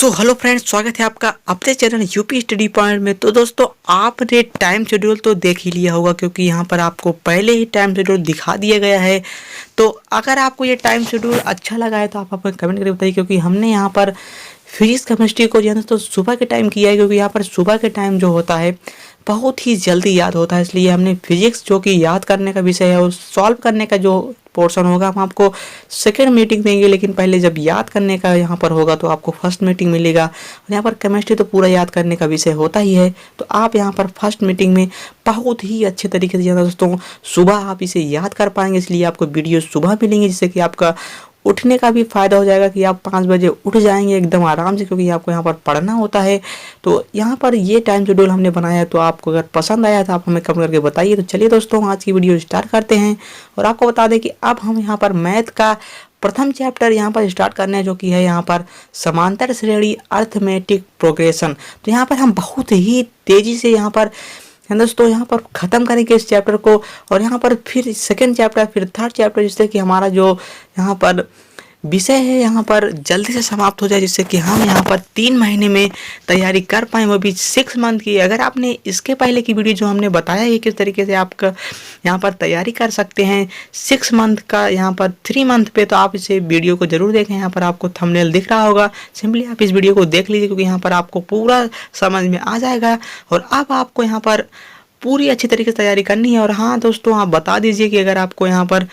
So hello friends, स्वागत है आपका अपने चैनल यूपी स्टडी पॉइंट में। तो दोस्तों, आपने टाइम शेड्यूल तो देख ही लिया होगा क्योंकि यहाँ पर आपको पहले ही टाइम शेड्यूल दिखा दिया गया है। तो अगर आपको ये टाइम शेड्यूल अच्छा लगा है तो आप अपने कमेंट करके बताइए, क्योंकि हमने यहाँ पर फिजिक्स केमिस्ट्री को जो है तो सुबह के टाइम किया है, क्योंकि यहाँ पर सुबह के टाइम जो होता है बहुत ही जल्दी याद होता है। इसलिए हमने फिजिक्स जो कि याद करने का विषय है और सॉल्व करने का जो पोर्शन होगा हम आपको सेकेंड मीटिंग देंगे, लेकिन पहले जब याद करने का यहाँ पर होगा तो आपको फर्स्ट मीटिंग मिलेगा। और यहाँ पर केमिस्ट्री तो पूरा याद करने का विषय होता ही है, तो आप यहाँ पर फर्स्ट मीटिंग में बहुत ही अच्छे तरीके से दोस्तों सुबह आप इसे याद कर पाएंगे। इसलिए आपको वीडियो सुबह मिलेंगे, जिससे कि आपका उठने का भी फ़ायदा हो जाएगा कि आप 5 बजे उठ जाएंगे एकदम आराम से, क्योंकि आपको यहाँ पर पढ़ना होता है। तो यहाँ पर ये टाइम शेड्यूल हमने बनाया है, तो आपको अगर पसंद आया तो आप हमें कमेंट करके बताइए। तो चलिए दोस्तों, आज की वीडियो स्टार्ट करते हैं। और आपको बता दें कि अब हम यहाँ पर मैथ का प्रथम चैप्टर यहाँ पर स्टार्ट करने हैं, जो कि है यहाँ पर समांतर श्रेणी अर्थमेटिक प्रोग्रेशन। तो यहाँ पर हम बहुत ही तेज़ी से यहाँ पर दोस्तों यहाँ पर ख़त्म करेंगे इस चैप्टर को, और यहाँ पर फिर सेकंड चैप्टर, फिर थर्ड चैप्टर, जिससे कि हमारा जो यहाँ पर विषय है यहाँ पर जल्दी से समाप्त हो जाए, जिससे कि हम यहाँ पर 3 महीने में तैयारी कर पाएँ, वो भी 6 मंथ की। अगर आपने इसके पहले की वीडियो जो हमने बताया है किस तरीके से आपका यहाँ पर तैयारी कर सकते हैं 6 मंथ का यहाँ पर 3 मंथ पे, तो आप इसे वीडियो को जरूर देखें। यहाँ पर आपको थंबनेल दिख रहा होगा, सिंपली आप इस वीडियो को देख लीजिए, क्योंकि यहाँ पर आपको पूरा समझ में आ जाएगा। और अब आपको यहाँ पर पूरी अच्छी तरीके से तैयारी करनी है। और हाँ दोस्तों, आप बता दीजिए कि अगर आपको यहाँ पर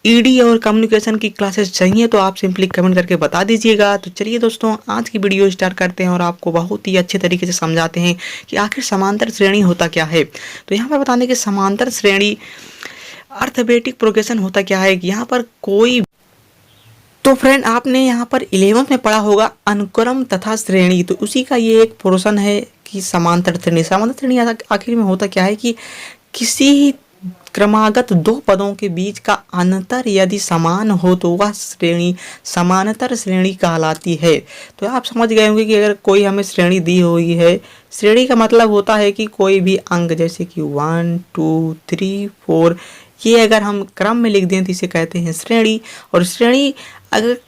ईडी और कम्युनिकेशन की क्लासेस चाहिए तो आप सिंपली कमेंट करके बता दीजिएगा। तो चलिए दोस्तों, आज की वीडियो स्टार्ट करते हैं और आपको बहुत ही अच्छे तरीके से समझाते हैं कि आखिर समांतर श्रेणी होता क्या है। तो यहाँ पर बताने कि समांतर श्रेणी अर्थमेटिक प्रोग्रेशन होता क्या है। यहाँ पर कोई तो फ्रेंड, आपने यहाँ पर 11th में पढ़ा होगा अनुक्रम तथा श्रेणी, तो उसी का ये एक पोर्शन है कि समांतर श्रेणी। समांतर श्रेणी आखिर में होता क्या है कि किसी क्रमागत 2 पदों के बीच का अंतर यदि समान हो तो वह श्रेणी समांतर श्रेणी कहलाती है। तो आप समझ गए होंगे कि अगर कोई हमें श्रेणी दी हुई है, श्रेणी का मतलब होता है कि कोई भी अंक जैसे कि 1 2 3 4 ये अगर हम क्रम में लिख दें तो इसे कहते हैं श्रेणी। और श्रेणी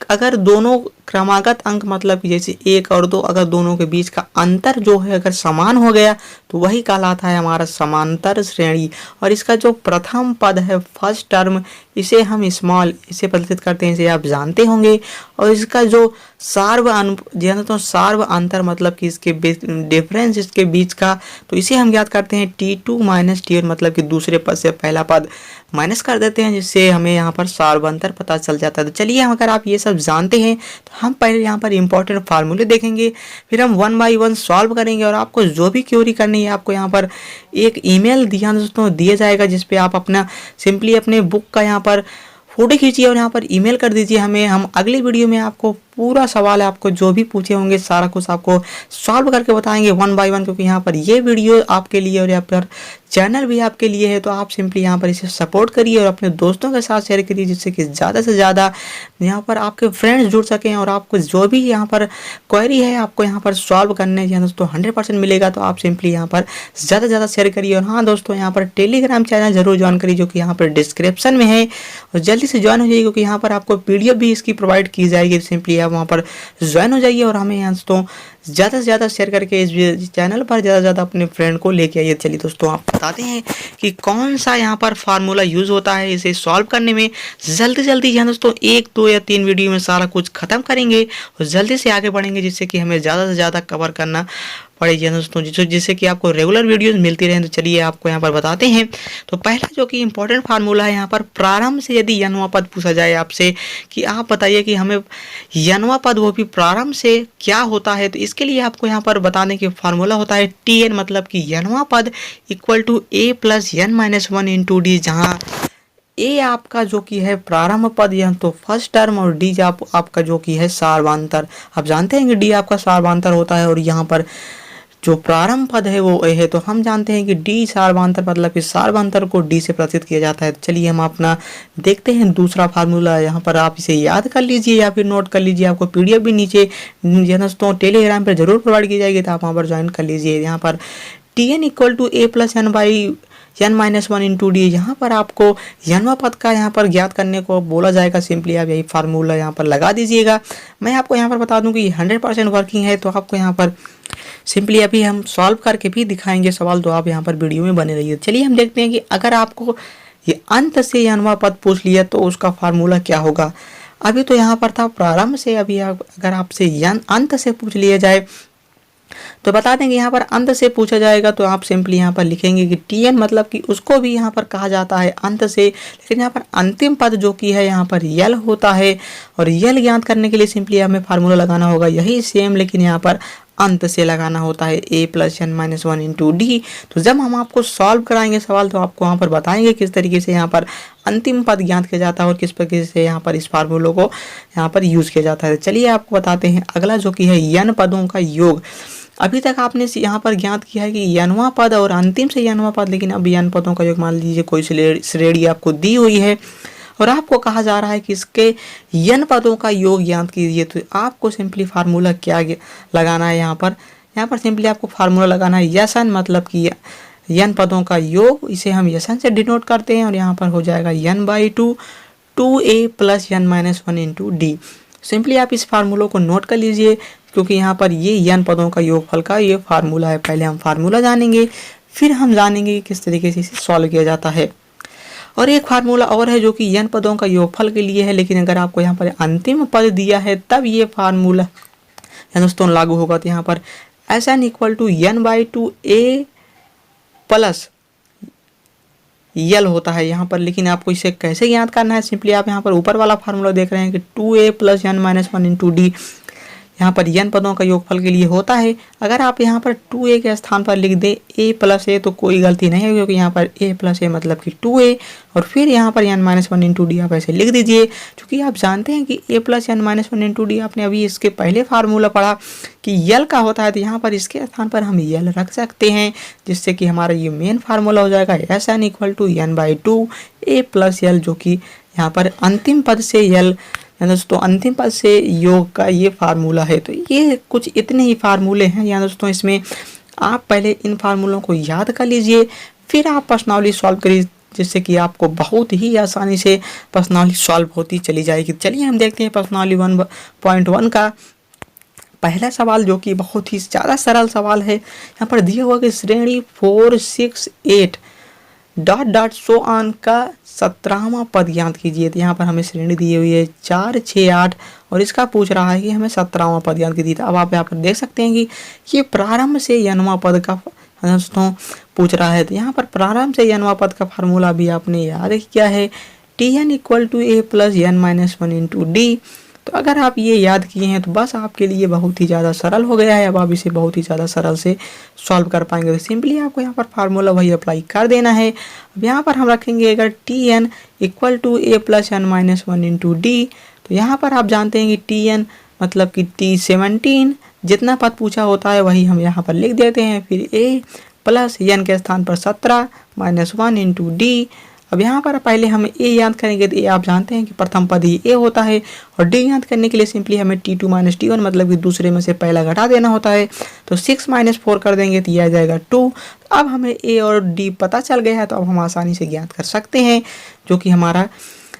अगर दोनों क्रमागत अंक मतलब कि जैसे 1 और 2, अगर दोनों के बीच का अंतर जो है अगर समान हो गया तो वही कहलाता है हमारा समांतर श्रेणी। और इसका जो प्रथम पद है फर्स्ट टर्म, इसे हम स्मॉल इसे प्रदर्शित करते हैं, इसे आप जानते होंगे। और इसका जो सार्व अंतर मतलब कि इसके डिफरेंस इसके बीच का, तो इसे हम याद करते हैं T2 माइनस T1, मतलब कि दूसरे पद से पहला पद माइनस कर देते हैं, जिससे हमें यहाँ पर सार्वंतर पता चल जाता है। तो चलिए, अगर आप ये सब जानते हैं तो हम पहले यहाँ पर इंपॉर्टेंट फार्मूले देखेंगे, फिर हम 1 बाय 1 सॉल्व करेंगे। और आपको जो भी क्वेरी करनी है आपको यहाँ पर एक ईमेल दिया जाएगा, जिस पे आप अपना सिंपली अपने बुक का यहाँ पर फोटो खींचिए और यहाँ पर ईमेल कर दीजिए हमें। हम अगली वीडियो में आपको पूरा सवाल है, आपको जो भी पूछे होंगे सारा कुछ आपको सॉल्व करके बताएंगे 1 बाय 1, क्योंकि यहाँ पर ये वीडियो आपके लिए और यहाँ पर चैनल भी आपके लिए है। तो आप सिंपली यहाँ पर इसे सपोर्ट करिए और अपने दोस्तों के साथ शेयर करिए, जिससे कि ज़्यादा से ज़्यादा यहाँ पर आपके फ्रेंड्स जुड़ सकें। और आपको जो भी यहाँ पर क्वेरी है आपको यहाँ पर सॉल्व करने दोस्तों 100% मिलेगा। तो आप सिंपली यहाँ पर ज़्यादा से ज़्यादा शेयर करिए। और हाँ दोस्तों, यहाँ पर टेलीग्राम चैनल जरूर ज्वाइन करिए, जो कि यहाँ पर डिस्क्रिप्शन में है, और जल्दी से ज्वाइन हो जाइए, क्योंकि यहाँ पर आपको PDF भी इसकी प्रोवाइड की जाएगी। सिंपली आप वहाँ पर ज्वाइन हो जाइए और हमें यहाँ दोस्तों ज़्यादा से ज़्यादा शेयर करके इस चैनल पर ज़्यादा से ज़्यादा अपने फ्रेंड को लेके आइए। चलिए दोस्तों, आप बताते हैं कि कौन सा यहाँ पर फार्मूला यूज़ होता है इसे सॉल्व करने में। जल्दी जल्दी यहाँ दोस्तों 1 2 या 3 वीडियो में सारा कुछ ख़त्म करेंगे और जल्दी से आगे बढ़ेंगे, जिससे कि हमें ज़्यादा से ज़्यादा कवर करना पड़ेगी दोस्तों, जिससे कि आपको रेगुलर वीडियोस मिलती रहें। तो चलिए आपको यहाँ पर बताते हैं। तो पहला जो कि इंपॉर्टेंट फार्मूला है, यहाँ पर प्रारंभ से यदि यनवा पद पूछा जाए आपसे कि आप बताइए कि हमें यनवा पद वो भी प्रारंभ से क्या होता है, तो इसके लिए आपको यहाँ पर बताने की फार्मूला होता है TN, मतलब कि यनवा पद equal to A + n-1 into D, जहाँ ए आपका जो कि है प्रारंभ पद या तो फर्स्ट टर्म, और डी आपका जो कि है सार्वंतर। आप जानते हैं कि डी आपका सार्वंतर होता है, और यहाँ पर जो प्रारंभ पद है वो ए है। तो हम जानते हैं कि डी सार्वंतर मतलब कि सार्वंतर को डी से प्रदर्शित किया जाता है। तो चलिए हम अपना देखते हैं दूसरा फार्मूला। यहाँ पर आप इसे याद कर लीजिए या फिर नोट कर लीजिए, आपको PDF भी नीचे दोस्तों टेलीग्राम पर जरूर प्रोवाइड की जाएगी, तो आप वहाँ पर ज्वाइन कर लीजिए। यहाँ पर T N equal to A plus N by n minus one into D. यहाँ पर आपको जन्म पद का यहाँ पर ज्ञात करने को बोला जाएगा। सिंपली आप यही फार्मूला यहाँ पर लगा दीजिएगा। मैं आपको यहाँ पर बता दूं कि 100% वर्किंग है, तो आपको यहाँ पर सिंपली अभी हम सॉल्व करके भी दिखाएंगे सवाल, तो आप यहाँ पर वीडियो में बने रहिए। चलिए हम देखते हैं कि अगर आपको ये अंत से जन्म पद पूछ लिया तो उसका फार्मूला क्या होगा। अभी तो यहाँ पर था प्रारंभ से, अभी अगर आपसे अंत से पूछ लिया जाए तो बता देंगे। यहाँ पर अंत से पूछा जाएगा तो आप सिंपली यहाँ पर लिखेंगे कि टी एन मतलब कि उसको भी यहाँ पर कहा जाता है अंत से, लेकिन यहाँ पर अंतिम पद जो कि है यहाँ पर यल होता है, और यल ज्ञात करने के लिए सिंपली हमें फार्मूला लगाना होगा यही सेम, लेकिन यहाँ पर अंत से लगाना होता है a plus N minus one into D. तो जब हम आपको सॉल्व कराएंगे सवाल तो आपको वहाँ पर बताएंगे किस तरीके से यहाँ पर अंतिम पद ज्ञात किया जाता है और किस तरीके से यहाँ पर इस फार्मूलों को यहाँ पर यूज़ किया जाता है। चलिए आपको बताते हैं अगला जो कि है यन पदों का योग। अभी तक आपने यहाँ पर ज्ञात किया है कि यनवा पद और अंतिम से यनवा पद, लेकिन अब यन पदों का योग मान लीजिए कोई श्रेणी आपको दी हुई है और आपको कहा जा रहा है कि इसके यन पदों का योग ज्ञात कीजिए। तो आपको सिंपली फार्मूला क्या लगाना है, यहाँ पर सिंपली आपको फार्मूला लगाना है यसन, मतलब कि यन पदों का योग, इसे हम यसन से डिनोट करते हैं, और यहाँ पर हो जाएगा N by two A plus N minus one into D. Simply आप इस फार्मूलों को नोट कर लीजिए, क्योंकि यहाँ पर ये यन पदों का योगफल का ये फार्मूला है। पहले हम फार्मूला जानेंगे, फिर हम जानेंगे कि किस तरीके से इसे सॉल्व किया जाता है। और एक फार्मूला और है जो कि यन पदों का योगफल के लिए है, लेकिन अगर आपको यहाँ पर अंतिम पद दिया है तब ये फार्मूला दोस्तों लागू होगा। तो यहाँ पर S N equal to N by two A plus L होता है यहाँ पर, लेकिन आपको इसे कैसे ज्ञात करना है, सिंपली आप यहाँ पर ऊपर वाला फार्मूला देख रहे हैं कि टू ए plus N minus one into D. यहाँ पर यन पदों का योगफल के लिए होता है। अगर आप यहाँ पर 2a के स्थान पर लिख दें a प्लस ए तो कोई गलती नहीं है, क्योंकि यहाँ पर a प्लस ए मतलब कि 2a, और फिर यहाँ पर n minus one into D आप ऐसे लिख दीजिए। क्योंकि आप जानते हैं कि a plus N minus one into D आपने अभी इसके पहले फार्मूला पढ़ा कि यल का होता है, तो यहाँ पर इसके स्थान पर हम यल रख सकते हैं, जिससे कि हमारा ये मेन फार्मूला हो जाएगा S N equal to N by two A plus L, जो कि यहाँ पर अंतिम पद से यल दोस्तों अंतिम पद से योग का ये फार्मूला है। तो ये कुछ इतने ही फार्मूले हैं यहाँ दोस्तों। इसमें आप पहले इन फार्मूलों को याद कर लीजिए, फिर आप प्रश्नावली सॉल्व करिए, जिससे कि आपको बहुत ही आसानी से प्रश्नावली सॉल्व होती चली जाएगी। चलिए हम देखते हैं प्रश्नावली 1.1 का पहला सवाल, जो कि बहुत ही ज़्यादा सरल सवाल है। यहाँ पर दिया हुआ कि श्रेणी 4, 6, 8 डॉट डॉट सो ऑन का 17वां पद ज्ञात कीजिए। तो यहाँ पर हमें श्रेणी दी हुई है 4, 6, 8 और इसका पूछ रहा है कि हमें 17वां पद ज्ञात कीजिए। अब आप यहाँ पर देख सकते हैं कि ये प्रारंभ से यनवा पद का दोस्तों पूछ रहा है। तो यहाँ पर प्रारंभ से यनवा पद का फार्मूला भी आपने याद किया है, T N equal to A plus N minus one into D. तो अगर आप ये याद किए हैं तो बस आपके लिए बहुत ही ज़्यादा सरल हो गया है। अब आप इसे बहुत ही ज़्यादा सरल से सॉल्व कर पाएंगे। तो सिंपली आपको यहाँ पर फार्मूला वही अप्लाई कर देना है। अब यहाँ पर हम रखेंगे अगर T N equal to A plus N minus one into D, तो यहाँ पर आप जानते हैं कि टी एन मतलब कि T17 जितना पद पूछा होता है वही हम यहाँ पर लिख देते हैं। फिर ए प्लस एन के स्थान पर 17 माइनस वन इंटू डी। अब यहाँ पर पहले हम ए याद करेंगे, तो ए आप जानते हैं कि प्रथम पद ही ए होता है, और डी याद करने के लिए सिंपली हमें T2 माइनस T1 मतलब कि दूसरे में से पहला घटा देना होता है। तो 6 माइनस 4 कर देंगे तो ये आ जाएगा 2। अब हमें ए और डी पता चल गया है, तो अब हम आसानी से ज्ञात कर सकते हैं, जो कि हमारा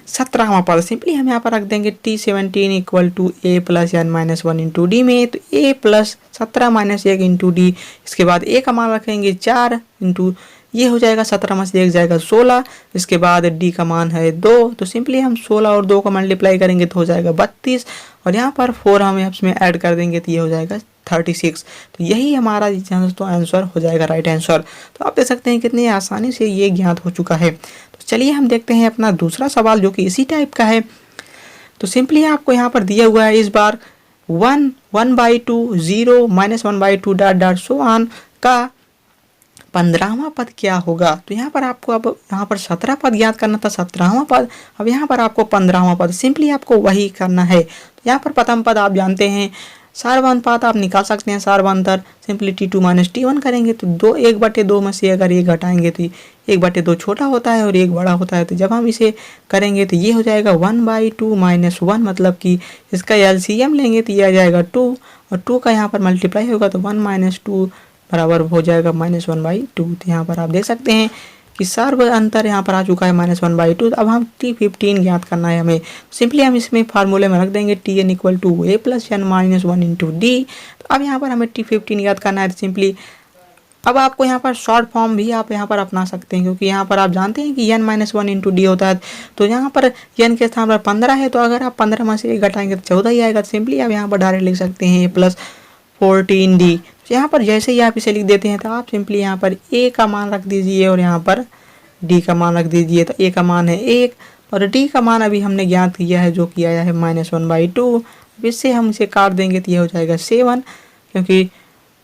17वां पद। सिंपली हम यहाँ पर रख देंगे T17 equal to A plus N minus one into D में, तो A plus 17 minus 1 into D. इसके बाद ए का मान रखेंगे 4 इंटू ये हो जाएगा 17 में से 1 जाएगा 16। इसके बाद डी का मान है 2, तो सिंपली हम 16 और 2 को मल्टीप्लाई करेंगे तो हो जाएगा 32, और यहाँ पर 4 हम इसमें ऐड कर देंगे तो ये हो जाएगा 36। तो यही हमारा दोस्तों आंसर हो जाएगा, राइट आंसर। तो आप देख सकते हैं कितनी आसानी से ये ज्ञात हो चुका है। तो चलिए हम देखते हैं अपना दूसरा सवाल, जो कि इसी टाइप का है। तो सिंपली आपको यहाँ पर दिया हुआ है इस बार 1, 1/2, 0, -1/2 डॉट डॉट सो ऑन का 15वां पद क्या होगा। तो यहाँ पर आपको अब यहाँ पर 17 पद ज्ञात करना था, 17वां पद। अब यहाँ पर आपको 15वां पद, सिंपली आपको वही करना है। तो यहाँ पर प्रथम पद आप जानते हैं, सारवानुपात आप निकाल सकते हैं, सारवांतर सिंपली T2 माइनस T1 करेंगे तो 1/2 में से अगर 1 घटाएंगे तो 1/2 छोटा होता है और 1 बड़ा होता है। तो जब हम इसे करेंगे तो ये हो जाएगा 1/2 माइनस 1, मतलब कि इसका LCM लेंगे तो ये आ जाएगा 2, और 2 का यहाँ पर मल्टीप्लाई होगा तो 1 - 2 बराबर हो जाएगा -1/2। तो यहाँ पर आप देख सकते हैं कि सर्व अंतर यहाँ पर आ चुका है -1/2। अब हम T15 ज्ञात करना है हमें। सिंपली हम इसमें फार्मूले में रख देंगे Tn = a + n - 1 × d। तो अब यहाँ पर हमें T15 ज्ञात करना है। सिंपली अब आपको यहाँ पर शॉर्ट फॉर्म भी आप यहाँ पर अपना सकते हैं, क्योंकि यहाँ पर आप जानते हैं कि n - 1 × d होता है। तो यहाँ पर n के स्थान पर 15 है, तो अगर आप 15 में से 1 घटाएंगे तो 14 ही आएगा। सिंपली आप यहाँ पर डायरेक्ट लिख सकते हैं a + 14d। तो यहाँ पर जैसे ही आप इसे लिख देते हैं तो आप सिंपली यहाँ पर a का मान रख दीजिए और यहाँ पर d का मान रख दीजिए। तो a का मान है 1 और d का मान अभी हमने ज्ञात किया है जो कि आया है -1/2। अब इससे हम इसे काट देंगे तो ये हो जाएगा 7, क्योंकि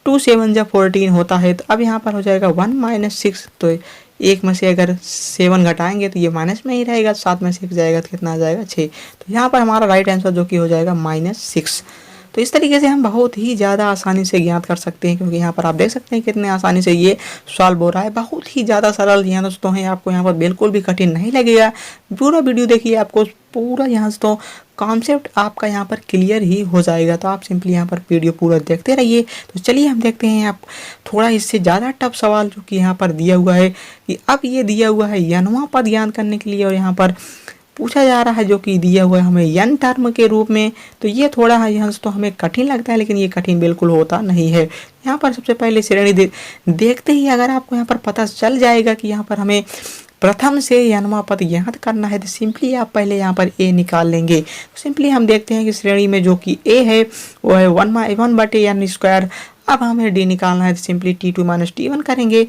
2 7 जब 14 होता है। तो अब यहाँ पर हो जाएगा 1 - 6। तो 1 में से अगर 7 घटाएंगे तो ये माइनस में ही रहेगा, 7 में से 1 जाएगा तो कितना आ जाएगा 6। तो यहाँ पर हमारा राइट आंसर जो कि हो जाएगा -6। तो इस तरीके से हम बहुत ही ज़्यादा आसानी से ज्ञात कर सकते हैं, क्योंकि यहाँ पर आप देख सकते हैं कितने आसानी से ये सॉल्व हो रहा है। बहुत ही ज़्यादा सरल यहाँ दोस्तों है, आपको यहाँ पर बिल्कुल भी कठिन नहीं लगेगा। पूरा वीडियो देखिए, आपको पूरा यहाँ दोस्तों कॉन्सेप्ट आपका यहाँ पर क्लियर ही हो जाएगा। तो आप सिंपली यहाँ पर वीडियो पूरा देखते रहिए। तो चलिए हम देखते हैं आप थोड़ा इससे ज़्यादा टफ सवाल जो कि यहाँ पर दिया हुआ है कि अब ये दिया हुआ है n वां पद ज्ञात करने के लिए, और यहाँ पर पूछा जा रहा है जो कि दिया हुआ है हमें n टर्म के रूप में। तो ये थोड़ा है यहाँ तो हमें कठिन लगता है, लेकिन ये कठिन बिल्कुल होता नहीं है। यहाँ पर सबसे पहले श्रेणी देखते ही अगर आपको यहाँ पर पता चल जाएगा कि यहाँ पर हमें प्रथम से n वां पद ज्ञात करना है, तो सिंपली आप पहले यहाँ पर a निकाल लेंगे। तो सिंपली हम देखते हैं कि श्रेणी में जो कि a है वो है 1/n²। अब हमें d निकालना है, तो सिंपली T2 - T1 करेंगे।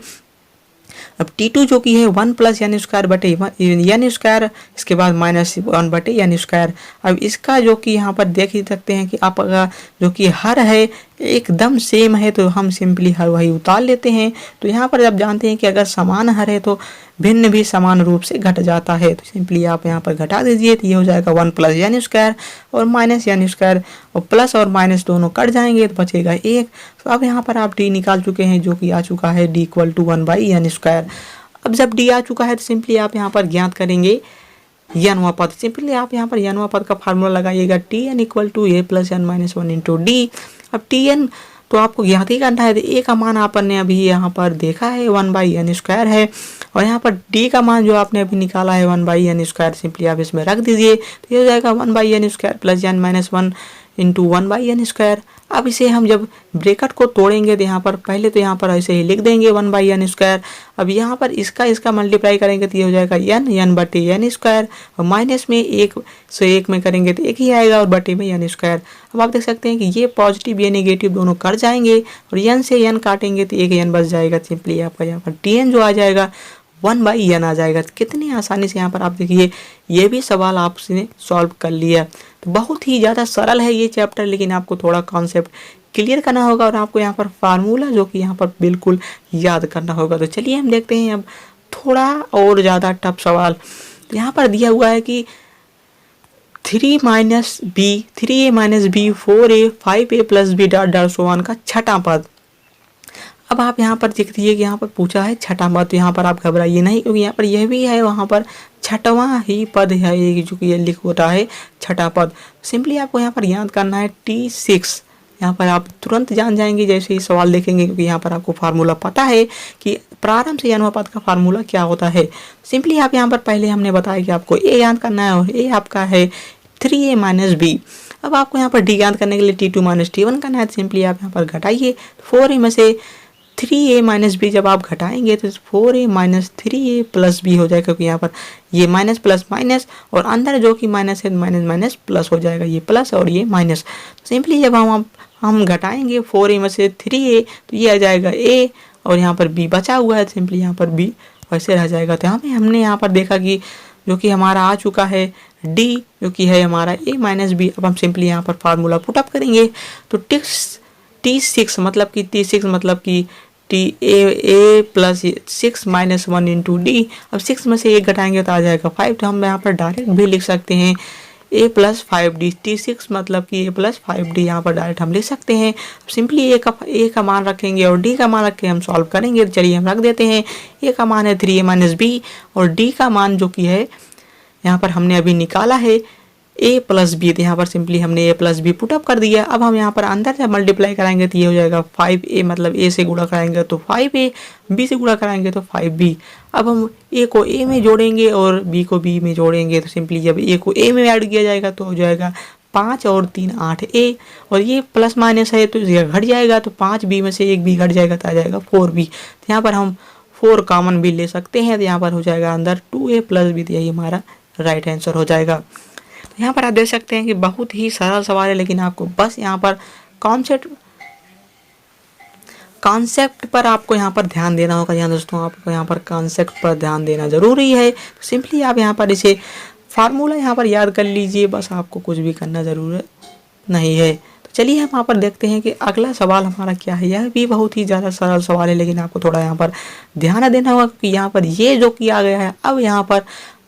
अब T2 जो कि है 1 + n²/n², इसके बाद -1/n²। अब इसका जो कि यहाँ पर देख ही सकते हैं कि आप अगर जो कि हर है एकदम सेम है तो हम सिंपली हर वही उतार लेते हैं। तो यहाँ पर आप जानते हैं कि अगर समान हर है तो भिन्न भी समान रूप से घट जाता है। तो सिंपली आप यहाँ पर घटा दीजिए, तो ये हो जाएगा 1 + n² और -n², और प्लस और माइनस दोनों कट जाएंगे तो बचेगा 1। तो अब यहाँ पर आप d निकाल चुके हैं जो कि आ चुका है d = 1/n²। अब जब d आ चुका है तो सिंपली आप यहाँ पर ज्ञात करेंगे n वां पद। सिंपली आप यहाँ पर n वां पद का फार्मूला लगाइएगा Tn = a + n - 1 × d। अब Tn तो आपको ज्ञात ही करना है। तो a का मान आपने अभी यहाँ पर देखा है 1/n² है, और यहाँ पर d का मान जो आपने अभी निकाला है 1/n², सिंपली आप इसमें रख दीजिए। तो ये हो जाएगा 1/n² + n - 1 × 1/n²। अब इसे हम जब ब्रैकेट को तोड़ेंगे तो यहाँ पर पहले तो यहाँ पर ऐसे ही लिख देंगे 1/n²। अब यहाँ पर इसका मल्टीप्लाई करेंगे तो ये हो जाएगा n/n², और माइनस में 1 से 1 में करेंगे तो 1 ही आएगा, और बटे में n²। अब आप देख सकते हैं कि ये पॉजिटिव ये नेगेटिव दोनों कट जाएंगे, और n से n काटेंगे तो 1 n बच जाएगा। सिंपली आपका यहाँ पर Tn जो आ जाएगा 1/n आ जाएगा। कितनी आसानी से यहाँ पर आप देखिए ये भी सवाल आपने सॉल्व कर लिया। तो बहुत ही ज़्यादा सरल है ये चैप्टर, लेकिन आपको थोड़ा कॉन्सेप्ट क्लियर करना होगा, और आपको यहाँ पर फार्मूला जो कि यहाँ पर बिल्कुल याद करना होगा। तो चलिए हम देखते हैं अब थोड़ा और ज़्यादा टफ सवाल। तो यहाँ पर दिया हुआ है कि 3a - b 4a 5a + b ... का छठा पद। अब आप यहाँ पर देख लीजिए कि यहाँ पर पूछा है छठा पद। तो यहाँ पर आप घबराइए नहीं, क्योंकि यहाँ पर यह भी है वहाँ पर छठवां ही पद है ये जो कि ये लिख होता है छठा पद। सिंपली आपको यहाँ पर याद करना है T6। यहाँ पर आप तुरंत जान जाएंगे जैसे ही सवाल देखेंगे, क्योंकि यहाँ पर आपको फार्मूला पता है कि प्रारंभ से n वां पद का फार्मूला क्या होता है। सिंपली आप यहाँ पर पहले हमने बताया कि आपको a याद करना है, और a आपका है 3a - b। अब आपको यहाँ पर d याद करने के लिए T2 - T1 करना है। सिंपली आप यहाँ पर घटाइए, 4a में से 3a - b जब आप घटाएंगे तो 4a - 3a + b हो जाएगा, क्योंकि यहाँ पर ये माइनस प्लस माइनस, और अंदर जो कि माइनस है माइनस माइनस प्लस हो जाएगा, ये प्लस और ये माइनस। सिंपली जब हम घटाएंगे 4a में से 3a तो ये आ जाएगा a, और यहाँ पर b बचा हुआ है, सिंपली यहाँ पर b वैसे रह जाएगा। तो हमने यहाँ पर देखा कि जो कि हमारा आ चुका है d जो कि है हमारा a - b। अब हम सिंपली यहाँ पर फार्मूला पुटअप करेंगे। तो T6 मतलब कि a + 6 - 1 × d। अब 6 में से 1 घटाएंगे तो आ जाएगा 5। तो हम यहाँ पर डायरेक्ट भी लिख सकते हैं a + 5d। T6 मतलब कि a + 5d यहाँ पर डायरेक्ट हम लिख सकते हैं। सिंपली a का मान रखेंगे और d का मान रख के हम सॉल्व करेंगे। तो चलिए हम रख देते हैं। a का मान है 3a - b, और d का मान जो कि है यहाँ पर हमने अभी निकाला है ए प्लस बी, तो यहाँ पर सिंपली हमने ए प्लस बी पुटअप कर दिया। अब हम यहाँ पर अंदर से मल्टीप्लाई कराएंगे तो ये हो जाएगा 5a, मतलब ए से गुणा कराएंगे तो 5a, बी से गुणा कराएंगे तो 5b। अब हम ए को ए में जोड़ेंगे और बी को बी में जोड़ेंगे तो सिंपली जब ए को ए में ऐड किया जाएगा तो हो जाएगा 5 और 3 8a, और ये प्लस माइनस है तो ये घट जाएगा, तो 5b में से एक बी घट जाएगा तो आ जाएगा 4b। तो यहाँ पर हम 4 कॉमन भी ले सकते हैं, तो यहाँ पर हो जाएगा अंदर 2a प्लस बी, तो यही हमारा राइट आंसर हो जाएगा। तो यहाँ पर आप देख सकते हैं कि बहुत ही सरल सवाल है, लेकिन आपको बस यहाँ पर कॉन्सेप्ट पर आपको यहाँ पर ध्यान देना होगा। यहाँ दोस्तों आपको यहाँ पर कॉन्सेप्ट पर ध्यान देना ज़रूरी है। तो सिंपली आप यहाँ पर इसे फार्मूला यहाँ पर याद कर लीजिए, बस आपको कुछ भी करना ज़रूरत नहीं है। तो चलिए हम यहाँ पर देखते हैं कि अगला सवाल हमारा क्या है। यह भी बहुत ही ज़्यादा सरल सवाल है, लेकिन आपको थोड़ा यहाँ पर ध्यान देना होगा क्योंकि यहाँ पर ये जो किया गया है, अब यहाँ पर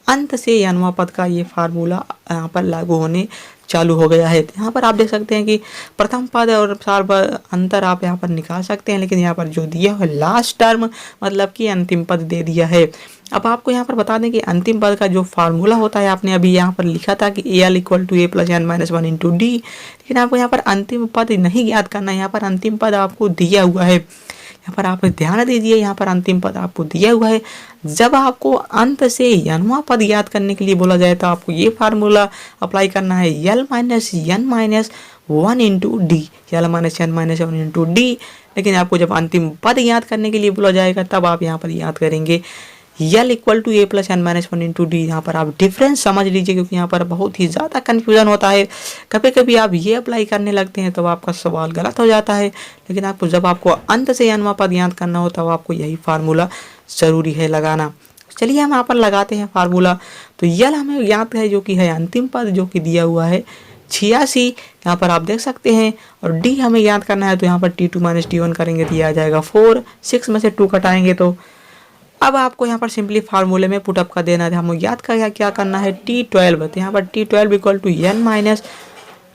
अंत से यनवा पद का ये फार्मूला यहाँ पर लागू होने चालू हो गया है। यहाँ पर आप देख सकते हैं कि प्रथम पद और सार पद अंतर आप यहाँ पर निकाल सकते हैं, लेकिन यहाँ पर जो दिया है लास्ट टर्म मतलब कि अंतिम पद दे दिया है। अब आपको यहाँ पर बता दें कि अंतिम पद का जो फार्मूला होता है, आपने अभी यहाँ पर लिखा था कि L equal to A plus N minus 1 into D, लेकिन आपको यहाँ पर अंतिम पद नहीं ज्ञात करना है। यहाँ पर अंतिम पद आपको दिया हुआ है, यहाँ पर आप ध्यान दीजिए, यहाँ पर अंतिम पद आपको दिया हुआ है। जब आपको अंत से यनवा पद याद करने के लिए बोला जाए तो आपको ये फार्मूला अप्लाई करना है, l minus N minus 1 into d, l minus N minus 1 into D. लेकिन आपको जब अंतिम पद याद करने के लिए बोला जाएगा तब आप यहाँ पर याद करेंगे l equal to A plus N minus 1 into D. यहाँ पर आप डिफरेंस समझ लीजिए, क्योंकि यहाँ पर बहुत ही ज़्यादा कन्फ्यूजन होता है। कभी कभी आप ये अप्लाई करने लगते हैं तो आपका सवाल गलत हो जाता है, लेकिन आपको जब आपको अंत से यनवा पद याद करना हो तब आपको यही फार्मूला ज़रूरी है लगाना। चलिए हम यहाँ पर लगाते हैं फार्मूला। तो यल हमें याद है जो कि है अंतिम पद जो कि दिया हुआ है 86, यहाँ पर आप देख सकते हैं, और डी हमें याद करना है तो यहाँ पर T2 माइनस T1 करेंगे तो यह आ जाएगा 4, 6 में से 2 घटाएंगे तो अब आपको यहाँ पर सिंपली फार्मूले में पुटअप कर देना है। हमें याद क्या करना है T12, तो यहाँ पर T12 equal to N minus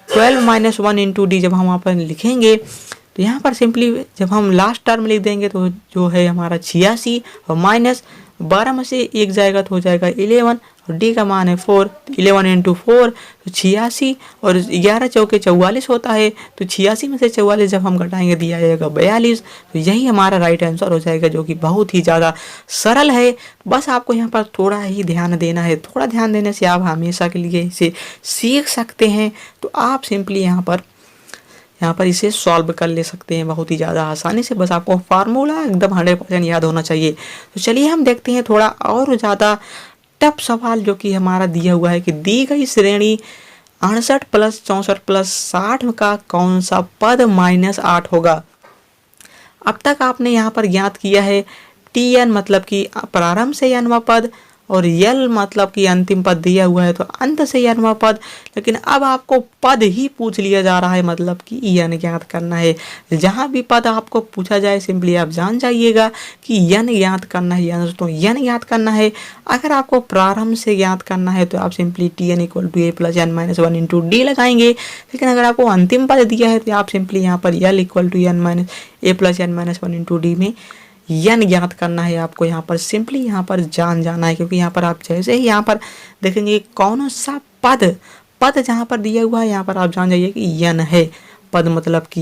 12 minus 1 into D. जब हम यहाँ पर लिखेंगे तो यहाँ पर सिंपली जब हम लास्ट टर्म लिख देंगे तो जो है हमारा 86 और माइनस 12 में से एक जाएगा तो हो जाएगा 11, और डी का मान है 4, 11 इंटू 4 तो 86, और 11 चौके 44 होता है, तो 86 में से 44 जब हम घटाएंगे दिया जाएगा 42। तो यही हमारा राइट आंसर हो जाएगा, जो कि बहुत ही ज़्यादा सरल है। बस आपको यहाँ पर थोड़ा ही ध्यान देना है, थोड़ा ध्यान देने से आप हमेशा के लिए इसे सीख सकते हैं। तो आप सिंपली यहाँ पर इसे सॉल्व कर ले सकते हैं बहुत ही ज़्यादा आसानी से। बस आपको फार्मूला एकदम 100% याद होना चाहिए। तो चलिए हम देखते हैं थोड़ा और ज़्यादा टफ सवाल जो कि हमारा दिया हुआ है कि दी गई श्रेणी 68 प्लस 64 प्लस 60 का कौन सा पद -8 होगा। अब तक आपने यहाँ पर ज्ञात किया है Tn मतलब कि प्रारंभ से यनवा पद, और यल मतलब कि अंतिम पद दिया हुआ है तो अंत से यनवा पद। लेकिन अब आपको पद ही पूछ लिया जा रहा है, मतलब कि यन ज्ञात करना है। जहाँ भी पद आपको पूछा जाए सिंपली आप जान जाइएगा कि यन ज्ञात करना है, या दोस्तों यन ज्ञात करना है। अगर आपको प्रारंभ से ज्ञात करना है तो आप simply Tn equal to A plus N minus 1 into D लगाएंगे। लेकिन अगर आपको अंतिम पद दिया है तो आप सिंपली यहाँ पर l equal to N minus a plus N minus 1 into D में यन ज्ञात करना है। आपको यहाँ पर सिंपली यहाँ पर जान जाना है, क्योंकि यहाँ पर आप जैसे ही यहाँ पर देखेंगे कौन सा पद जहाँ पर दिया हुआ है यहाँ पर आप जान जाइए कि यन है। पद मतलब कि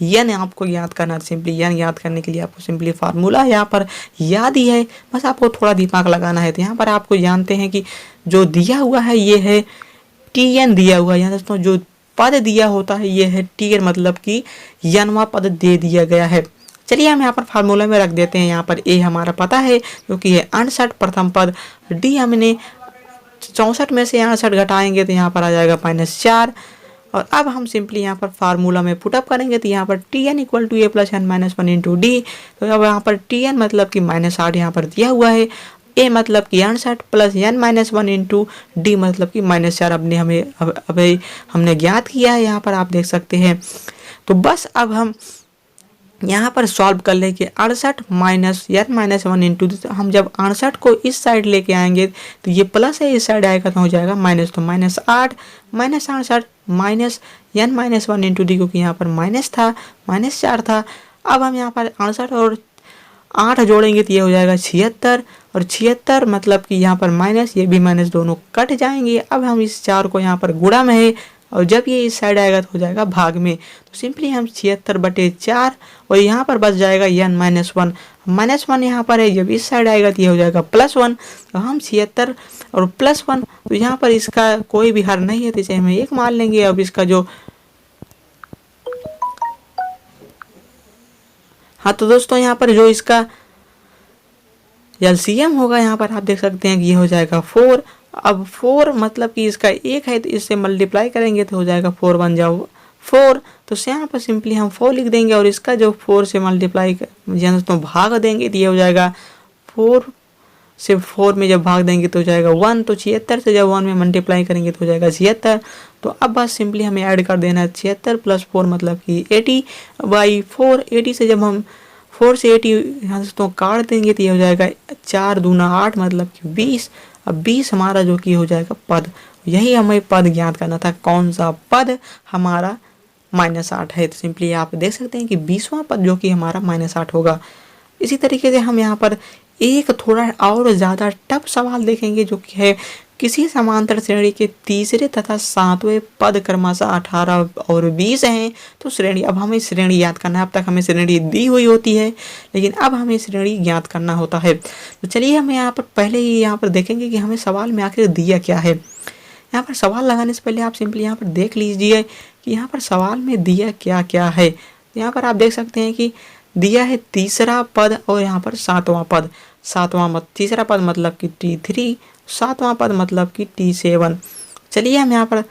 यन आपको याद करना है। सिंपली यन याद करने के लिए आपको सिंपली फार्मूला यहाँ पर याद ही है, बस आपको थोड़ा दिमाग लगाना है। तो यहाँ पर आपको जानते हैं कि जो दिया हुआ है ये है Tn दिया हुआ है। यहाँ दोस्तों जो पद दिया होता है ये है Tn, मतलब कि यनवा पद दे दिया गया है। चलिए हम यहाँ पर फार्मूला में रख देते हैं। यहाँ पर ए हमारा पता है जो कि है 68 प्रथम पद, डी हमने 64 में से 68 घटाएंगे तो यहाँ पर आ जाएगा -4। और अब हम सिंपली यहाँ पर फार्मूला में पुटअप करेंगे तो यहाँ पर Tn equal to A plus N minus 1 into D. तो अब यहाँ पर Tn मतलब कि -8 यहाँ पर दिया हुआ है, ए मतलब कि 68 plus N minus 1 into D मतलब कि -4 अभी हमने ज्ञात किया है। यहाँ पर आप देख सकते हैं। तो बस अब हम यहाँ पर सॉल्व कर ले कि 68 माइनस एन माइनस 1 इंटू, हम जब 68 को इस साइड लेके आएंगे तो ये प्लस है, इस साइड आएगा तो हो जाएगा माइनस। तो -8 minus 68 minus N minus 1 into D, क्योंकि यहाँ पर माइनस था, -4 था। अब हम यहाँ पर 68 और 8 जोड़ेंगे तो ये हो जाएगा 76, और 76 मतलब कि यहाँ पर माइनस, ये भी माइनस दोनों कट जाएंगे। अब हम इस 4 को यहाँ पर गुणा में है, और जब ये इस साइड आएगा तो हो जाएगा भाग में। तो सिंपली हम 76/4, और यहाँ पर बच जाएगा n-1, -1 यहाँ पर है, जब इस साइड आएगा तो ये हो जाएगा +1। तो हम 76 और +1, तो यहाँ पर इसका कोई भी हर नहीं है तो इसे हम 1 मान लेंगे। अब इसका जो हाँ तो दोस्तों यहाँ पर जो इसका एलसीएम होगा, यहाँ पर आप देख सकते हैं कि ये हो जाएगा 4। अब 4 मतलब कि इसका 1 है, तो इससे मल्टीप्लाई करेंगे तो हो जाएगा 4 बन जाओ 4। तो यहाँ पर सिंपली हम 4 लिख देंगे, और इसका जो 4 से मल्टीप्लाई तो भाग देंगे तो ये हो जाएगा 4 से 4 में जब भाग देंगे तो हो जाएगा 1। तो 76 से जब 1 में मल्टीप्लाई करेंगे तो हो जाएगा 76। तो अब बस सिंपली हमें ऐड कर देना है 76 + 4 मतलब कि 80/4। 80 से जब हम 4 से 80 यहाँ से तो काट देंगे तो ये हो जाएगा 4 दूना 8 मतलब कि 20। अब 20 हमारा जो कि हो जाएगा पद, यही हमें पद ज्ञात करना था, कौन सा पद हमारा -8 है। तो सिंपली आप देख सकते हैं कि 20वां पद जो कि हमारा -8 होगा। इसी तरीके से हम यहाँ पर एक थोड़ा और ज़्यादा टफ सवाल देखेंगे, जो कि है किसी समांतर श्रेणी के तीसरे तथा 7वें पद क्रमशः 18 और 20 हैं तो श्रेणी। अब हमें श्रेणी याद करना है, अब तक हमें श्रेणी दी हुई होती है, लेकिन अब हमें श्रेणी ज्ञात करना होता है। तो चलिए हम यहाँ पर पहले ही यहाँ पर देखेंगे कि हमें सवाल में आखिर दिया क्या है। यहाँ पर सवाल लगाने से पहले आप सिंपली यहाँ पर देख लीजिए कि यहाँ पर सवाल में दिया क्या क्या है। यहाँ पर आप देख सकते हैं कि दिया है तीसरा पद और यहाँ पर 7वां पद। तीसरा पद मतलब कि T3, 7वां पद मतलब कि T7। चलिए हम यहाँ पर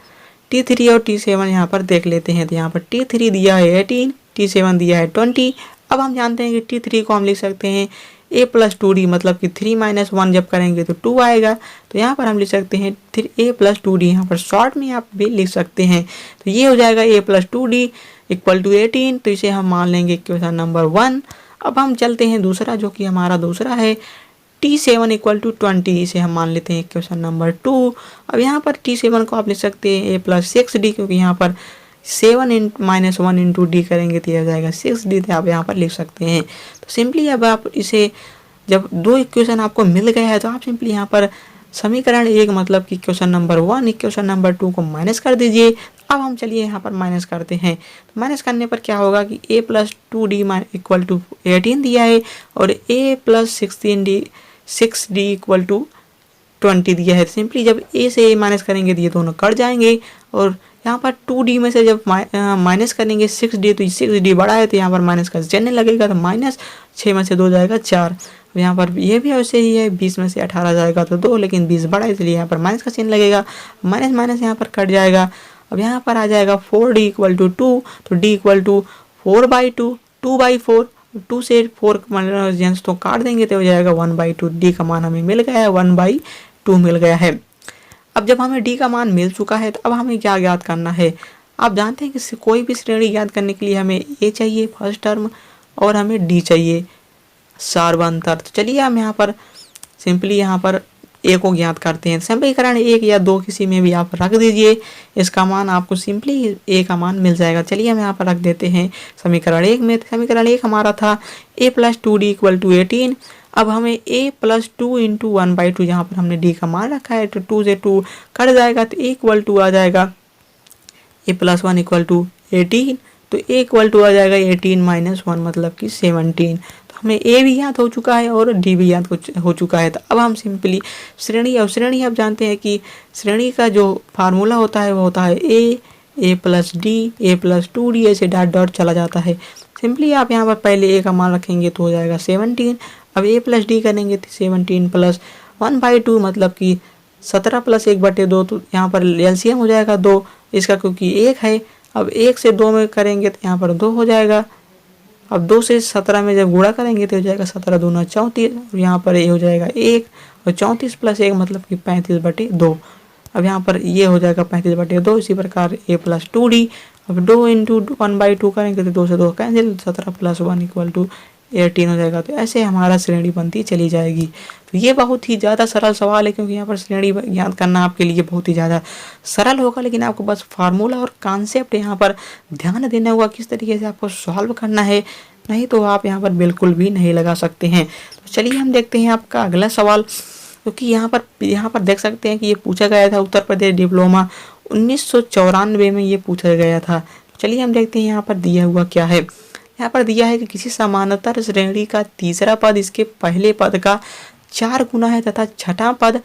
T3 और T7 यहाँ पर देख लेते हैं। तो यहाँ पर T3 दिया है 18, T7 दिया है 20। अब हम जानते हैं कि T3 को हम लिख सकते हैं a + 2d मतलब कि 3 - 1 जब करेंगे तो 2 आएगा। तो यहाँ पर हम लिख सकते हैं a + 2d, यहाँ पर शॉर्ट में आप भी लिख सकते हैं। तो ये हो जाएगा a + 2d = 18। तो इसे हम मान लेंगे क्वेश्चन नंबर 1। अब हम चलते हैं दूसरा, जो कि हमारा दूसरा है T7 = 20, इसे हम मान लेते हैं क्वेश्चन नंबर 2। अब यहाँ पर T7 को आप लिख सकते हैं a + 6d, क्योंकि यहाँ पर 7 - 1 × d करेंगे तो यह जाएगा 6d, आप यहाँ पर लिख सकते हैं। तो सिंपली अब आप इसे जब दो इक्वेशन आपको मिल गया है तो आप सिंपली यहाँ पर समीकरण 1 मतलब कि क्वेश्चन नंबर 1 क्वेश्चन नंबर 2 को माइनस कर दीजिए। अब हम चलिए यहाँ पर माइनस करते हैं। तो माइनस करने पर क्या होगा कि a + 2d = 18 दिया है और a + 6d = 20 दिया है। सिंपली जब a से a माइनस करेंगे तो ये दोनों कट जाएंगे, और यहाँ पर 2d में से जब माइनस करेंगे 6d, तो 6d बड़ा है तो यहाँ पर माइनस का चिन्ह लगेगा, तो -6 में से 2 जाएगा 4। यहाँ पर ये भी वैसे ही है, 20 में से 18 जाएगा तो 2, लेकिन 20 बड़ा है इसलिए यहाँ पर माइनस का चिन्ह लगेगा, माइनस माइनस यहाँ पर कट जाएगा। अब यहाँ पर आ जाएगा 4d = 2, तो d = 4/2, 2/4, 2 से 4 तो काट देंगे तो हो जाएगा 1/2। d का मान हमें मिल गया है, 1/2 मिल गया है। अब जब हमें d का मान मिल चुका है तो अब हमें क्या ज्ञात करना है। आप जानते हैं कि कोई भी श्रेणी ज्ञात करने के लिए हमें a चाहिए फर्स्ट टर्म और हमें d चाहिए सार्वंतर। तो चलिए हम यहाँ पर सिंपली यहाँ पर a को ज्ञात करते हैं। समीकरण 1 या 2 किसी में भी आप रख दीजिए, इसका मान आपको सिंपली a का मान मिल जाएगा। चलिए हम यहाँ पर रख देते हैं समीकरण 1 में। समीकरण 1 हमारा था a + 2d = 18। अब हमें a + 2 × 1/2, यहाँ पर हमने d का मान रखा है तो 2 से 2 कट जाएगा तो a = 2 आ जाएगा। a + 1 = 18, तो a = आ जाएगा 18 - 1 मतलब कि 17। तो हमें a भी याद हो चुका है और d भी याद हो चुका है। तो अब हम सिंपली श्रेणी आप जानते हैं कि श्रेणी का जो फार्मूला होता है वो होता है a + d a + 2d, ऐसे डॉट डॉट चला जाता है। सिंपली आप यहाँ पर पहले a का मान रखेंगे तो हो जाएगा 17। अब a + d करेंगे तो 17 + 1/2 मतलब कि 17 + 1/2, तो यहाँ पर एलसीएम हो जाएगा 2 इसका, क्योंकि 1 है। अब 1 से 2 में करेंगे तो यहाँ पर 2 हो जाएगा। अब 2 से 17 में जब गुणा करेंगे तो हो जाएगा 17 दूना 34, और यहाँ पर ये हो जाएगा 1, और 34 + 1 मतलब कि 35/2। अब यहाँ पर ये हो जाएगा 35/2। इसी प्रकार a + 2d, अब 2 × 1/2 करेंगे तो 2 से 2 कैंसिल, 17 + 1 = 18 हो जाएगा। तो ऐसे हमारा श्रेणी बनती चली जाएगी। तो ये बहुत ही ज़्यादा सरल सवाल है, क्योंकि यहाँ पर श्रेणी ज्ञात करना आपके लिए बहुत ही ज़्यादा सरल होगा, लेकिन आपको बस फार्मूला और कॉन्सेप्ट यहाँ पर ध्यान देना होगा, किस तरीके से आपको सॉल्व करना है। नहीं तो आप यहाँ पर बिल्कुल भी नहीं लगा सकते हैं। तो चलिए हम देखते हैं आपका अगला सवाल, क्योंकि यहाँ पर देख सकते हैं कि ये पूछा गया था उत्तर प्रदेश डिप्लोमा 1994 में ये पूछा गया था। चलिए हम देखते हैं यहाँ पर दिया हुआ क्या है। यहाँ पर दिया है कि किसी समानांतर श्रेणी का तीसरा पद इसके पहले पद का 4 गुना है तथा छठा पद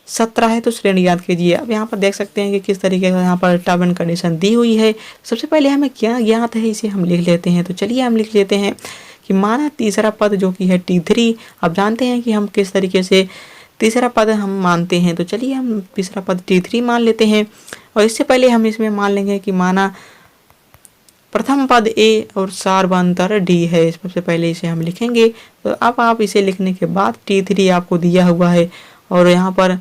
17 है, तो श्रेणी याद कीजिए। अब यहाँ पर देख सकते हैं कि किस तरीके का यहाँ पर टर्म एंड कंडीशन दी हुई है। सबसे पहले हमें क्या ज्ञात है इसे हम लिख लेते हैं। तो चलिए हम लिख लेते हैं कि माना तीसरा पद जो कि है T3। अब जानते हैं कि हम किस तरीके से तीसरा पद हम मानते हैं। तो चलिए हम तीसरा पद T3 मान लेते हैं, और इससे पहले हम इसमें मान लेंगे कि माना प्रथम पद A और सार्वंतर D है। सबसे पहले इसे हम लिखेंगे। तो अब आप इसे लिखने के बाद T3 आपको दिया हुआ है और यहाँ पर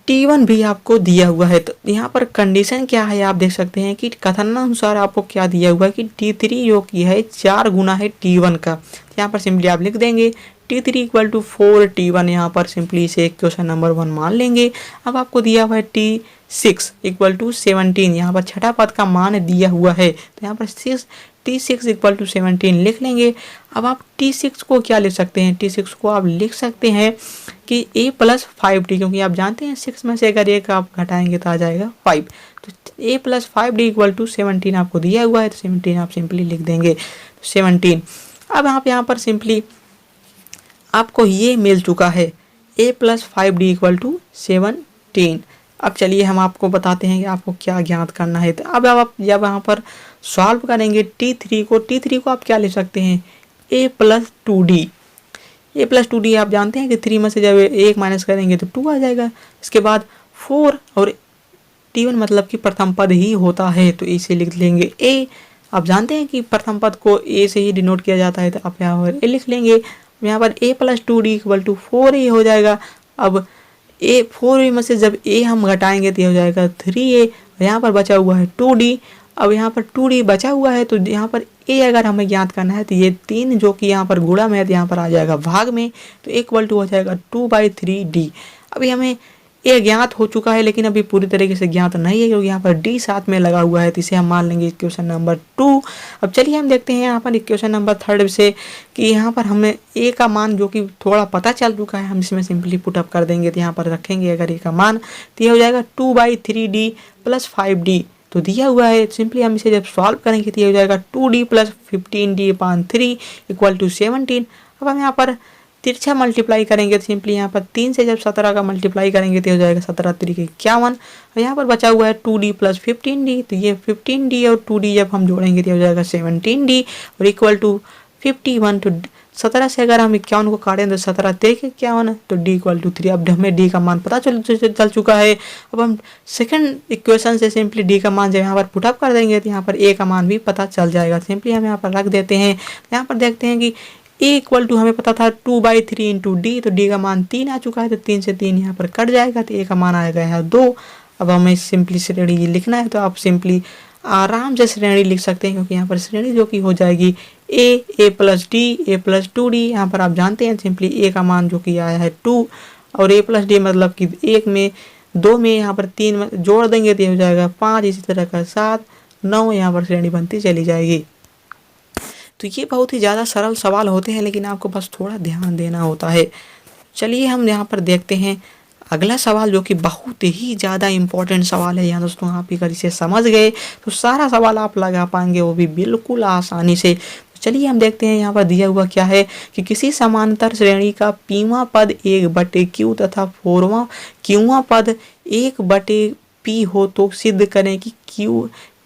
T1 भी आपको दिया हुआ है। तो यहाँ पर कंडीशन क्या है आप देख सकते हैं कि कथनानुसार आपको क्या दिया हुआ है कि T3 जो कि है 4 गुना है T1 का। यहाँ पर सिंपली आप लिख देंगे T3 इक्वल टू 4 T1। यहाँ पर सिंपली इसे क्वेश्चन नंबर 1 मान लेंगे। अब आपको दिया हुआ है T6 इक्वल टू 17। यहाँ पर छठा पद का मान दिया हुआ है, तो यहाँ पर T6 इक्वल टू 17 लिख लेंगे। अब आप T6 को क्या लिख सकते हैं, T6 को आप लिख सकते हैं कि A प्लस 5D, क्योंकि आप जानते हैं 6 में से अगर एक आप घटाएंगे तो आ जाएगा 5। तो A plus 5D equal to 17 आपको दिया हुआ है, तो 17 आप सिंपली लिख देंगे 17। अब आप यहाँ पर सिंपली आपको ये मिल चुका है A plus 5D equal to 17। अब चलिए हम आपको बताते हैं कि आपको क्या ज्ञात करना है। तो अब आप जब यहाँ पर सॉल्व करेंगे T3 को आप क्या लिख सकते हैं A plus 2D। A plus 2D आप जानते हैं कि 3 में से जब 1 माइनस करेंगे तो 2 आ जाएगा। इसके बाद 4 और T1 मतलब कि प्रथम पद ही होता है, तो इसे लिख लेंगे A। आप जानते हैं कि प्रथम पद को A से ही डिनोट किया जाता है, तो आप यहाँ पर A लिख लेंगे। यहाँ पर A plus 2D equal to 4A हो जाएगा। अब A 4A में से जब A हम घटाएंगे तो हो जाएगा 3A। यहाँ पर बचा हुआ है 2D। अब यहाँ पर 2D बचा हुआ है, तो यहाँ पर A अगर हमें ज्ञात करना है तो ये 3 जो कि यहाँ पर गुणा में है तो यहाँ पर आ जाएगा भाग में, तो इक्वल टू हो जाएगा 2/3D। अभी हमें A ज्ञात हो चुका है, लेकिन अभी पूरी तरीके से ज्ञात नहीं है क्योंकि यहाँ पर D साथ में लगा हुआ है, तो इसे हम मान लेंगे इक्वेशन नंबर 2। अब चलिए हम देखते हैं यहाँ पर इक्वेशन नंबर 3 से कि यहाँ पर हमें A का मान जो कि थोड़ा पता चल चुका है, हम इसमें सिंपली पुटअप कर देंगे। तो यहाँ पर रखेंगे अगर A का मान तो ये हो जाएगा 2/3D प्लस 5D, तो दिया हुआ है। सिंपली हम इसे जब सॉल्व करेंगे तो ये हो जाएगा 2D plus 15D/3 equal to 17। अब हम यहाँ पर तिरछा मल्टीप्लाई करेंगे तो सिंपली यहाँ पर 3 से जब 17 का मल्टीप्लाई करेंगे तो हो जाएगा 17 3 51। और यहाँ पर बचा हुआ है 2D प्लस 15D, तो ये 15D और 2D जब हम जोड़ेंगे तो हो जाएगा 17D और इक्वल टू 51। तो 17 से अगर हम 51 को काटें तो 17 3 51, तो D इक्वल टू 3। अब हमें D का मान पता चल चुका है। अब हम सेकंड इक्वेशन से सिंपली D का मान जब यहाँ पर पुटअप कर देंगे तो यहाँ पर A का मान भी पता चल जाएगा। सिंपली हम यहाँ पर रख देते हैं। यहाँ पर देखते हैं कि A इक्वल टू हमें पता था 2/3 इंटू D, तो D का मान 3 आ चुका है, तो 3 से 3 यहाँ पर कट जाएगा, तो A का मान आएगा यहाँ 2। अब हमें सिंपली श्रेणी लिखना है, तो आप सिंपली आराम से श्रेणी लिख सकते हैं, क्योंकि यहाँ पर श्रेणी जो कि हो जाएगी A plus D A plus 2D। यहाँ पर आप जानते हैं सिंपली A का मान जो कि आया है 2 और A प्लस D मतलब कि 1 में 2 में यहाँ पर 3 में जोड़ देंगे तो हो जाएगा 5, इसी तरह का 7 9, यहाँ पर श्रेणी बनती चली जाएगी। तो ये बहुत ही ज़्यादा सरल सवाल होते हैं, लेकिन आपको बस थोड़ा ध्यान देना होता है। चलिए हम यहाँ पर देखते हैं अगला सवाल, जो कि बहुत ही ज़्यादा इम्पोर्टेंट सवाल है। यहाँ दोस्तों आप अगर इसे समझ गए तो सारा सवाल आप लगा पाएंगे, वो भी बिल्कुल आसानी से। तो चलिए हम देखते हैं यहाँ पर दिया हुआ क्या है कि किसी समांतर श्रेणी का पीवा पद 1/Q तथा फोरवा क्यूवा पद 1/P हो तो सिद्ध करें कि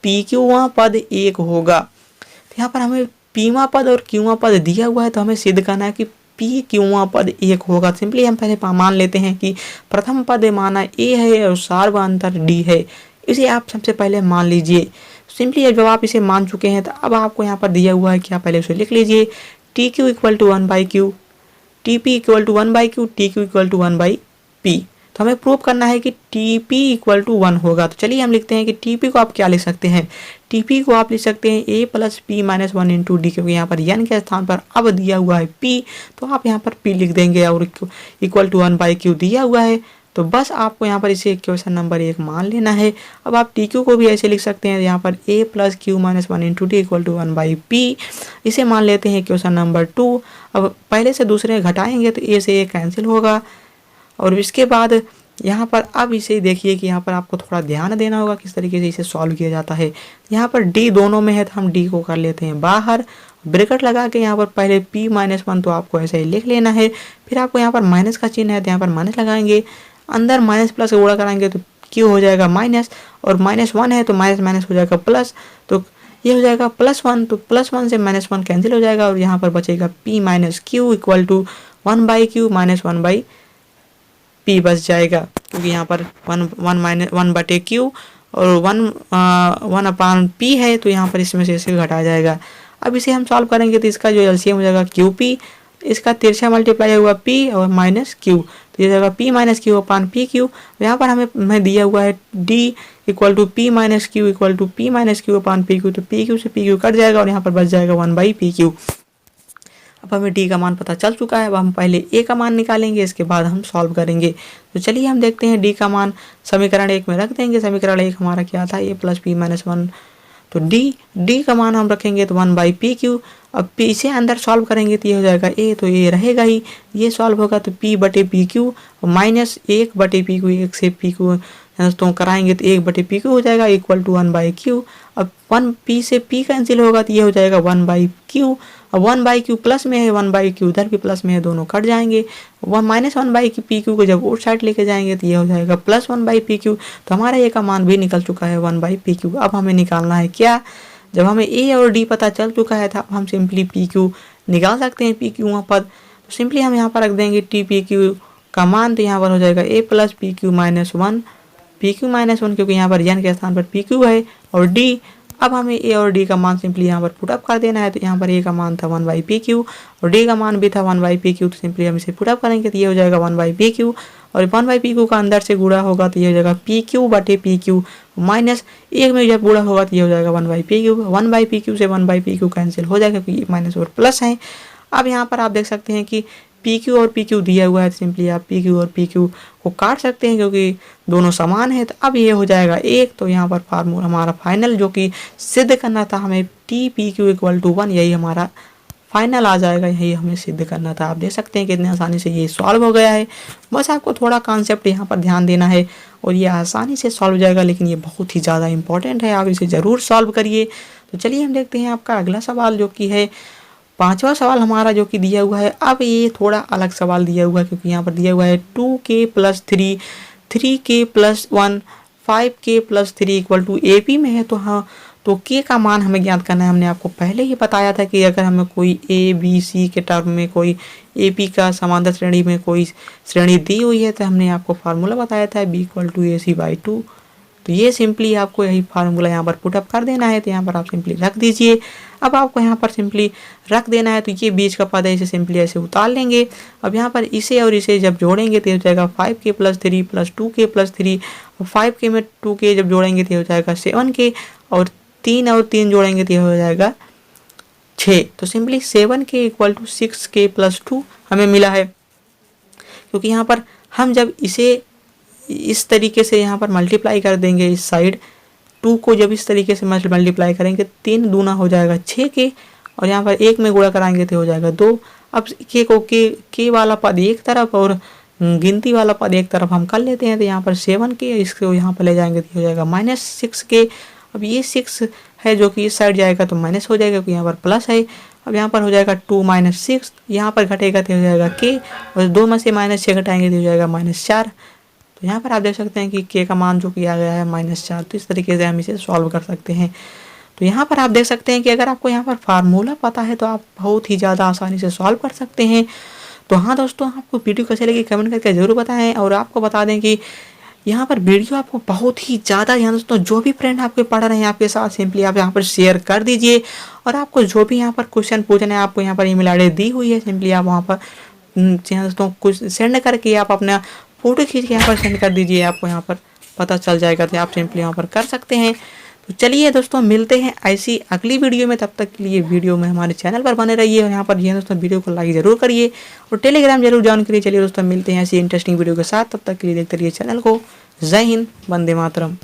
PQवा पद 1 होगा। तो यहाँ पर हमें पीवा पद और क्यूवा पद दिया हुआ है, तो हमें सिद्ध करना है कि P क्यूवा पद 1 होगा। सिंपली हम पहले मान लेते हैं कि प्रथम पद माना A है और सार्वंतर D है, इसे आप सबसे पहले मान लीजिए। सिंपली जब आप इसे मान चुके हैं तो अब आपको यहाँ पर दिया हुआ है कि आप पहले उसे लिख लीजिए। TQ equal to 1/Q, TP equal to 1/Q, TQ equal to 1/P। तो हमें प्रूव करना है कि TP इक्वल टू 1 होगा। तो चलिए हम लिखते हैं कि TP को आप क्या लिख सकते हैं, TP को आप लिख सकते हैं A plus P minus 1 into D, क्योंकि यहाँ पर N के स्थान पर अब दिया हुआ है P, तो आप यहाँ पर P लिख देंगे और इक्वल टू 1/Q दिया हुआ है। तो बस आपको यहाँ पर इसे इक्वेशन नंबर 1 मान लेना है। अब आप टी क्यू को भी ऐसे लिख सकते हैं, यहाँ पर a plus Q minus 1 into T equal to 1/p, इसे मान लेते हैं इक्वेशन नंबर 2। अब पहले से दूसरे घटाएंगे तो a से a कैंसिल होगा, और इसके बाद यहाँ पर अब इसे देखिए कि यहाँ पर आपको थोड़ा ध्यान देना होगा किस तरीके से इसे सॉल्व किया जाता है। यहाँ पर d दोनों में है तो हम d को कर लेते हैं बाहर, ब्रैकेट लगा के यहाँ पर पहले p माइनस 1 तो आपको ऐसे ही लिख लेना है। फिर आपको यहाँ पर माइनस का चिन्ह है तो यहाँ पर माइनस लगाएंगे, अंदर माइनस प्लस का गुणा कराएंगे तो q हो जाएगा माइनस, और -1 है तो माइनस माइनस हो जाएगा प्लस, तो ये हो जाएगा +1, तो +1 से -1 कैंसिल हो जाएगा और यहाँ पर बचेगा p minus Q equal to 1/q minus 1/p बच जाएगा, क्योंकि यहाँ पर 1/q और 1/p है, तो यहाँ पर इसमें से इसे घटाया जाएगा। अब इसे हम सॉल्व करेंगे तो इसका जो एलसीएम हो जाएगा QP, इसका तिरछा मल्टीप्लाई हुआ p और माइनस q, तो ये जाएगा p minus Q upon P Q. यहाँ पर हमें दिया हुआ है d equal to p minus Q equal to p minus Q upon P Q, तो पी क्यू से पी क्यू कट जाएगा और यहाँ पर बच जाएगा 1/pq। अब हमें d का मान पता चल चुका है, अब हम पहले a का मान निकालेंगे, इसके बाद हम सॉल्व करेंगे। तो चलिए हम देखते हैं d का मान समीकरण 1 में रख देंगे। समीकरण 1 हमारा क्या था, a प्लस p माइनस 1, तो d का मान हम रखेंगे तो 1/pq। अब p से अंदर सॉल्व करेंगे तो ये हो जाएगा a, तो ये रहेगा ही, ये सॉल्व होगा तो p/pq माइनस 1/pq, 1 से pq तो कराएंगे तो 1/pq हो जाएगा इक्वल टू 1/q। अब 1p से p कैंसिल होगा तो ये हो जाएगा 1/q। अब 1/q प्लस में है, 1/q उधर भी प्लस में है, दोनों कट जाएंगे। माइनस 1/pq को जब उस साइड लेके जाएंगे तो ये हो जाएगा प्लस 1/pq, तो हमारा a का मान भी निकल चुका है 1/pq। अब हमें निकालना है क्या, जब हमें a और d पता चल चुका है तो हम सिंपली pq निकाल सकते हैं, pq वहाँ पर, तो सिंपली हम यहाँ पर रख देंगे tpq का मान, तो यहाँ पर हो जाएगा a plus pq minus 1, pq minus 1 क्योंकि यहाँ पर n के स्थान पर pq है, और d, अब हमें a और d का मान सिंपली यहाँ पर पुटअप कर देना है। तो यहाँ पर a का मान था 1/pq और d का मान भी था 1/pq, तो सिंपली हम इसे पुटअप करेंगे तो ये हो जाएगा 1/pq, और 1/pq का अंदर से गुणा होगा तो ये हो जाएगा pq/pq माइनस 1 में जब गुणा होगा तो ये हो जाएगा 1/pq। 1/pq से 1/pq कैंसिल हो जाएगा क्योंकि माइनस और प्लस है। अब यहाँ पर आप देख सकते हैं कि PQ और PQ दिया हुआ है, तो सिंपली आप PQ और PQ को काट सकते हैं क्योंकि दोनों समान है। तो अब ये हो जाएगा 1, तो यहाँ पर फार्मूला हमारा फाइनल जो कि सिद्ध करना था हमें TPQ इक्वल टू 1, यही हमारा फाइनल आ जाएगा, यही हमें सिद्ध करना था। आप देख सकते हैं कितनी आसानी से ये सॉल्व हो गया है। बस आपको थोड़ा कॉन्सेप्ट यहाँ पर ध्यान देना है और ये आसानी से सॉल्व हो जाएगा, लेकिन ये बहुत ही ज़्यादा इंपॉर्टेंट है, आप इसे ज़रूर सॉल्व करिए। तो चलिए हम देखते हैं आपका अगला सवाल जो कि है 5वां सवाल हमारा जो कि दिया हुआ है। अब ये थोड़ा अलग सवाल दिया हुआ है क्योंकि यहाँ पर दिया हुआ है 2k + 3, 3k + 1, 5k + 3 equal to AP में है। तो हाँ, तो k का मान हमें ज्ञात करना है। हमने आपको पहले ही बताया था कि अगर हमें कोई ABC के टर्म में कोई AP का समांतर श्रेणी में कोई श्रेणी दी हुई है तो हमने आपको फार्मूला बताया था B = AC/2। तो ये सिंपली आपको यही फार्मूला यहाँ पर पुटअप कर देना है, तो यहाँ पर आप सिंपली रख दीजिए। अब आपको यहाँ पर सिंपली रख देना है, तो ये बीच का पद है, इसे सिंपली ऐसे उतार लेंगे। अब यहाँ पर इसे और इसे जब जोड़ेंगे तो हो जाएगा 5k + 3 + 2k + 3, और 5k में 2k जब जोड़ेंगे तो हो जाएगा 7k, और 3 और 3 जोड़ेंगे तो हो जाएगा 6। तो सिंपली 7k = 6k + 2 हमें मिला है, क्योंकि यहाँ पर हम जब इसे इस तरीके से यहाँ पर मल्टीप्लाई कर देंगे, इस साइड 2 को जब इस तरीके से मल्टीप्लाई करेंगे 3 दूना हो जाएगा 6k, और यहाँ पर 1 में गुणा कराएंगे तो हो जाएगा 2। अब k को k वाला पद एक तरफ और गिनती वाला पद एक तरफ हम कर लेते हैं, तो यहाँ पर 7k, इसको यहाँ पर ले जाएंगे तो हो जाएगा -6k। अब ये 6 है जो कि इस साइड जाएगा तो माइनस हो जाएगा क्योंकि यहाँ पर प्लस है। अब यहाँ पर हो जाएगा 2 - 6, यहाँ पर घटेगा तो हो जाएगा k, और 2 में से -6 घटाएंगे तो हो जाएगा -4। तो यहाँ पर आप देख सकते हैं कि k का मान जो किया गया है -4। तो इस तरीके से हम इसे सॉल्व कर सकते हैं। तो यहाँ पर आप देख सकते हैं कि अगर आपको यहाँ पर फार्मूला पता है तो आप बहुत ही ज़्यादा आसानी से सॉल्व कर सकते हैं। तो हाँ दोस्तों, आपको वीडियो कैसे लगी कमेंट करके ज़रूर बताएं, और आपको बता दें कि यहाँ पर वीडियो आपको बहुत ही ज़्यादा, यहाँ दोस्तों जो भी फ्रेंड आपके पढ़ रहे हैं आपके साथ, सिंपली आप यहाँ पर शेयर कर दीजिए। और आपको जो भी यहाँ पर क्वेश्चन पूछना है, आपको यहाँ पर ईमेल आईडी दी हुई है, सिंपली आप वहाँ पर दोस्तों कुछ सेंड करके आप अपना फ़ोटो खींच के यहाँ पर सेंड कर दीजिए, आपको यहाँ पर पता चल जाएगा, तो आप सिंपली यहाँ पर कर सकते हैं। तो चलिए दोस्तों मिलते हैं ऐसी अगली वीडियो में, तब तक के लिए वीडियो में हमारे चैनल पर बने रहिए और यहाँ पर जी दोस्तों वीडियो को लाइक जरूर करिए और टेलीग्राम जरूर ज्वाइन करिए। चलिए दोस्तों मिलते हैं ऐसी इंटरेस्टिंग वीडियो के साथ, तब तक के लिए देखते रहिए चैनल को। जय हिंद, वंदे मातरम।